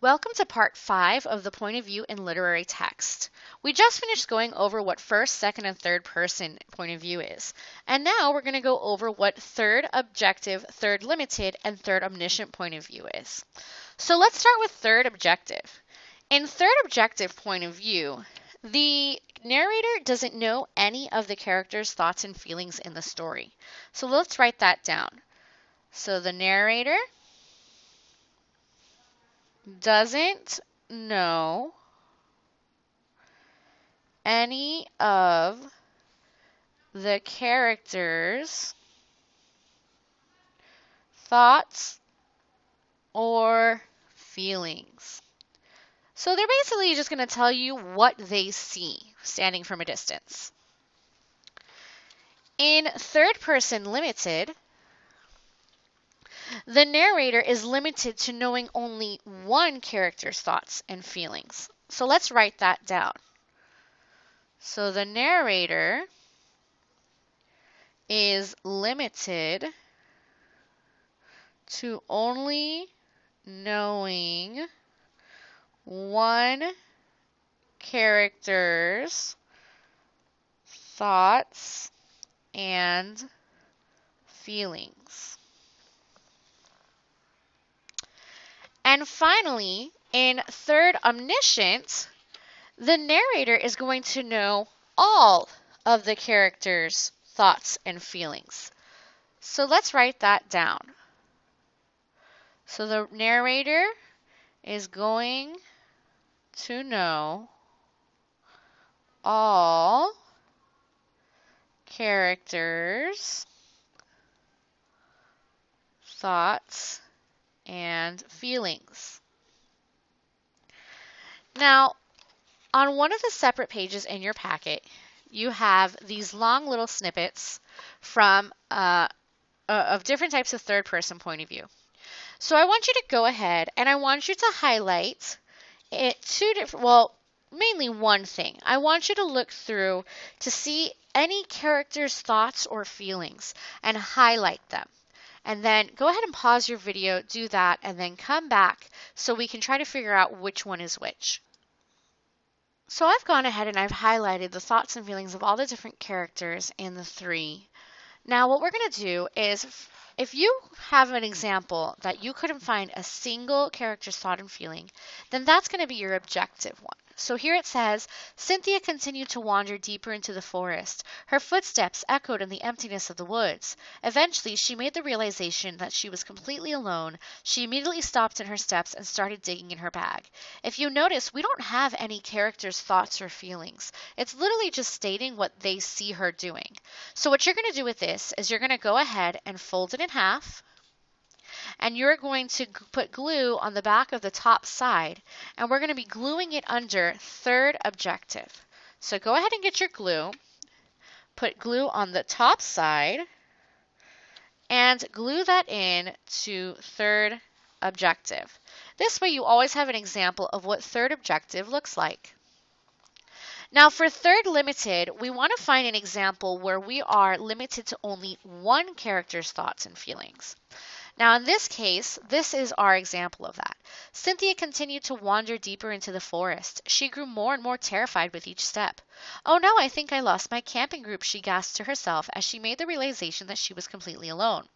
Welcome to part 5 of the point of view in literary text. We just finished going over what first, second, and third person point of view is. And now we're going to go over what third objective, third limited, and third omniscient point of view is. So let's start with third objective. In third objective point of view, the narrator doesn't know any of the character's thoughts and feelings in the story. So let's write that down. So the narrator doesn't know any of the characters' thoughts or feelings. So they're basically just going to tell you what they see standing from a distance. In third person limited, the narrator is limited to knowing only one character's thoughts and feelings. So let's write that down. So the narrator is limited to only knowing one character's thoughts and feelings. And finally, in third omniscient, the narrator is going to know all of the characters' thoughts and feelings. So let's write that down. So the narrator is going to know all characters' thoughts and feelings. Now, on one of the separate pages in your packet, you have these long little snippets from of different types of third person point of view. So I want you to go ahead and I want you to highlight mainly one thing. I want you to look through to see any character's thoughts or feelings and highlight them. And then go ahead and pause your video, do that, and then come back so we can try to figure out which one is which. So I've gone ahead and I've highlighted the thoughts and feelings of all the different characters in the three. Now what we're going to do is, if you have an example that you couldn't find a single character's thought and feeling, then that's going to be your objective one. So here it says, Cynthia continued to wander deeper into the forest. Her footsteps echoed in the emptiness of the woods. Eventually, she made the realization that she was completely alone. She immediately stopped in her steps and started digging in her bag. If you notice, we don't have any characters' thoughts or feelings. It's literally just stating what they see her doing. So what you're going to do with this is you're going to go ahead and fold it in half. And you're going to put glue on the back of the top side, and we're going to be gluing it under third objective. So go ahead and get your glue, put glue on the top side, and glue that in to third objective. This way you always have an example of what third objective looks like. Now for third limited, we want to find an example where we are limited to only one character's thoughts and feelings. Now in this case, this is our example of that. Cynthia continued to wander deeper into the forest. She grew more and more terrified with each step. "Oh no, I think I lost my camping group," she gasped to herself as she made the realization that she was completely alone.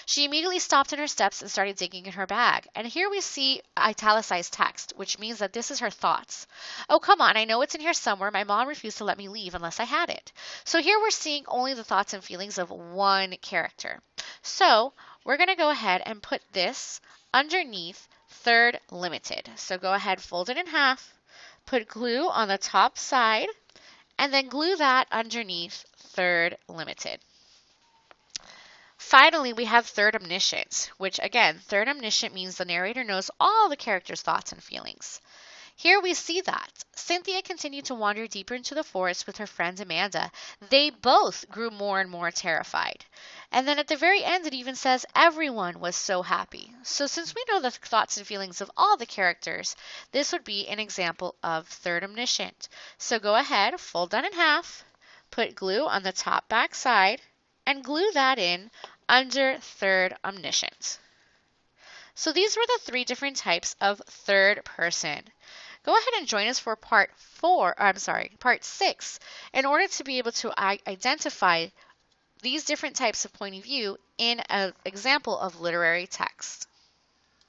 She immediately stopped in her steps and started digging in her bag. And here we see italicized text, which means that this is her thoughts. "Oh, come on, I know it's in here somewhere. My mom refused to let me leave unless I had it." So here we're seeing only the thoughts and feelings of one character. So we're going to go ahead and put this underneath third limited. So go ahead, fold it in half, put glue on the top side, and then glue that underneath third limited. Finally, we have third omniscient, which again, third omniscient means the narrator knows all the character's thoughts and feelings. Here we see that Cynthia continued to wander deeper into the forest with her friend Amanda. They both grew more and more terrified. And then at the very end, it even says everyone was so happy. So since we know the thoughts and feelings of all the characters, this would be an example of third omniscient. So go ahead, fold that in half, put glue on the top back side, and glue that in under third omniscient. So these were the 3 different types of third person. Go ahead and join us for part 6, in order to be able to identify these different types of point of view in an example of literary text.